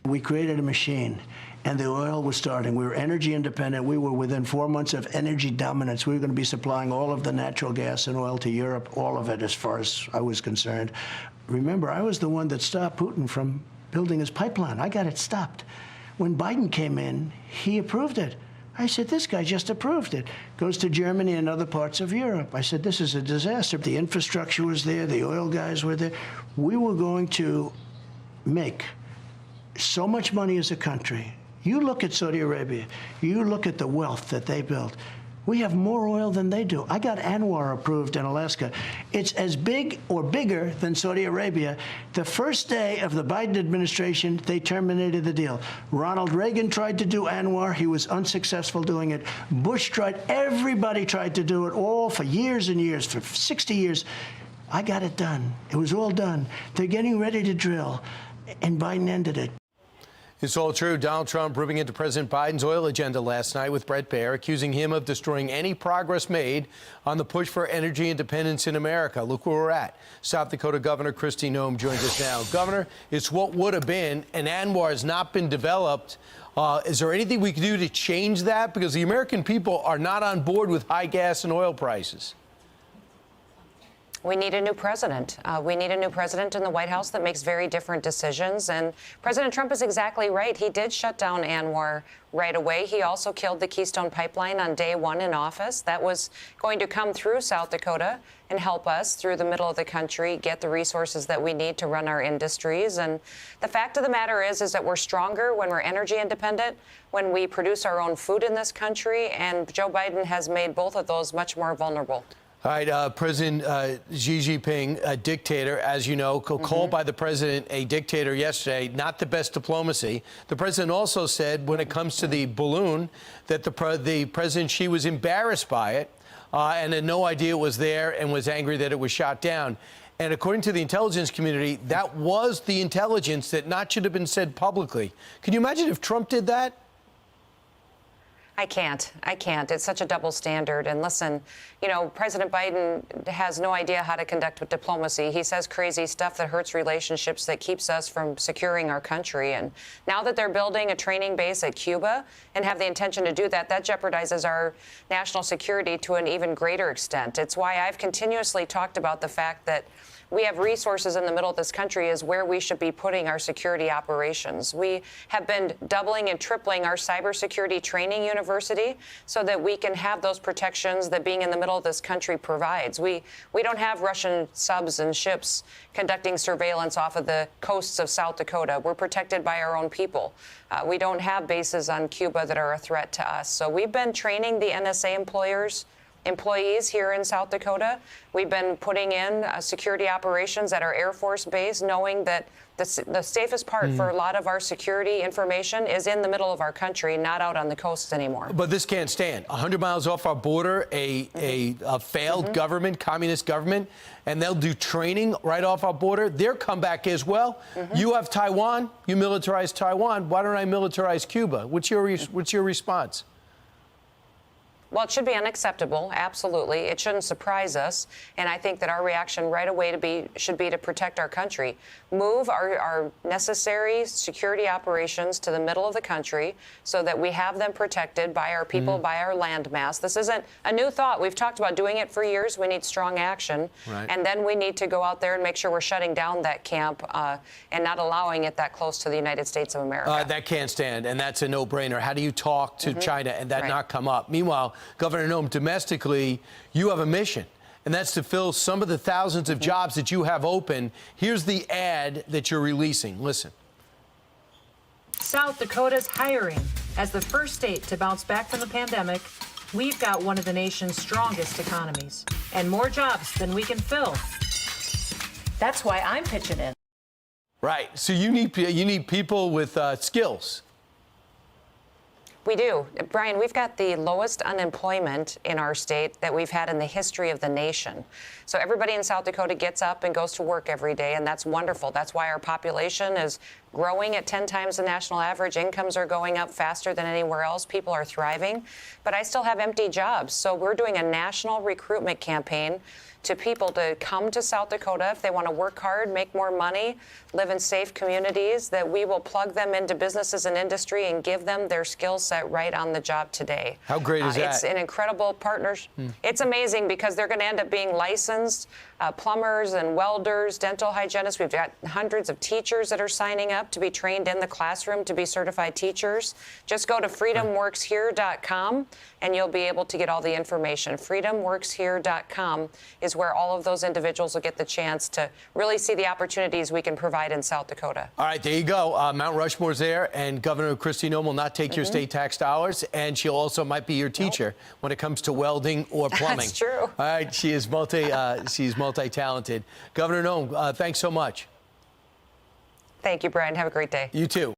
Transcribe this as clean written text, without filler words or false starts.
We created a machine, and the oil was starting. We were energy independent. We were within 4 months of energy dominance. We were going to be supplying all of the natural gas and oil to Europe, all of it as far as I was concerned. Remember, I was the one that stopped Putin from building his pipeline. I got it stopped. When Biden came in, he approved it. I said, this guy just approved it. Goes to Germany and other parts of Europe. I said, this is a disaster. The infrastructure was there. The oil guys were there. We were going to make so much money as a country. You look at Saudi Arabia. You look at the wealth that they built. We have more oil than they do. I got Anwar approved in Alaska. It's as big or bigger than Saudi Arabia. The first day of the Biden administration, they terminated the deal. Ronald Reagan tried to do Anwar. He was unsuccessful doing it. Bush tried. Everybody tried to do it, all for years and years, for 60 years. I got it done. It was all done. They're getting ready to drill, and Biden ended it. It's all true. Donald Trump ripping into President Biden's oil agenda last night with Bret Baier, accusing him of destroying any progress made on the push for energy independence in America. Look where we're at. South Dakota Governor Kristi Noem joins us now. Governor, it's what would have been, and Anwar has not been developed. Is there anything we can do to change that? Because the American people are not on board with high gas and oil prices. We need a new president. We need a new president in the White House that makes very different decisions. And President Trump is exactly right. He did shut down Anwar right away. He also killed the Keystone Pipeline on day one in office. That was going to come through South Dakota and help us through the middle of the country get the resources that we need to run our industries. And the fact of the matter is that we're stronger when we're energy independent, when we produce our own food in this country. And Joe Biden has made both of those much more vulnerable. All right, President Xi Jinping, a dictator, as you know, called by the president a dictator yesterday, not the best diplomacy. The president also said when it comes to the balloon that the President Xi was embarrassed by it and had no idea it was there and was angry that it was shot down. And according to the intelligence community, that was the intelligence that not should have been said publicly. Can you imagine if Trump did that? I can't. It's such a double standard. And listen, you know, President Biden has no idea how to conduct diplomacy. He says crazy stuff that hurts relationships, that keeps us from securing our country. And now that they're building a training base at Cuba and have the intention to do that, that jeopardizes our national security to an even greater extent. It's why I've continuously talked about the fact that we have resources in the middle of this country is where we should be putting our security operations. We have been doubling and tripling our cybersecurity training university so that we can have those protections that being in the middle of this country provides. We don't have Russian subs and ships conducting surveillance off of the coasts of South Dakota. We're protected by our own people. We don't have bases on Cuba that are a threat to us. So we've been training the NSA employees here in South Dakota. We've been putting in security operations at our Air Force Base, knowing that the safest part for a lot of our security information is in the middle of our country, not out on the coast anymore. But this can't stand. 100 miles off our border, a failed government, communist government, and they'll do training right off our border. Their comeback is, well, you have Taiwan, you militarize Taiwan. Why don't I militarize Cuba? What's your response? Well, it should be unacceptable, absolutely. It shouldn't surprise us. And I think that our reaction right away should be to protect our country. Move our necessary security operations to the middle of the country so that we have them protected by our people, by our landmass. This isn't a new thought. We've talked about doing it for years. We need strong action. Right. And then we need to go out there and make sure we're shutting down that camp and not allowing it that close to the United States of America. That can't stand, and that's a no-brainer. How do you talk to China and that not come up? Meanwhile, Governor Noem, domestically, you have a mission, and that's to fill some of the thousands of jobs that you have open. Here's the ad that you're releasing. Listen. South Dakota's hiring. As the first state to bounce back from the pandemic, we've got one of the nation's strongest economies and more jobs than we can fill. That's why I'm pitching in. Right. So you need people with skills. We do. Brian, we've got the lowest unemployment in our state that we've had in the history of the nation. So everybody in South Dakota gets up and goes to work every day, and that's wonderful. That's why our population is growing at 10 times the national average. Incomes are going up faster than anywhere else. People are thriving. But I still have empty jobs. So we're doing a national recruitment campaign to people to come to South Dakota if they want to work hard, make more money, live in safe communities, that we will plug them into businesses and industry and give them their skill set right on the job today. How great is that? It's an incredible partnership. It's amazing because they're going to end up being licensed plumbers and welders, dental hygienists. We've got hundreds of teachers that are signing up to be trained in the classroom to be certified teachers. Just go to freedomworkshere.com and you'll be able to get all the information. Freedomworkshere.com is where all of those individuals will get the chance to really see the opportunities we can provide in South Dakota. All right, there you go. Mount Rushmore's there, and Governor Kristi Noem will not take your state tax dollars, and she also might be your teacher when it comes to welding or plumbing. That's true. All right, she is multi-talented. Governor Noem, thanks so much. Thank you, Brian. Have a great day. You too.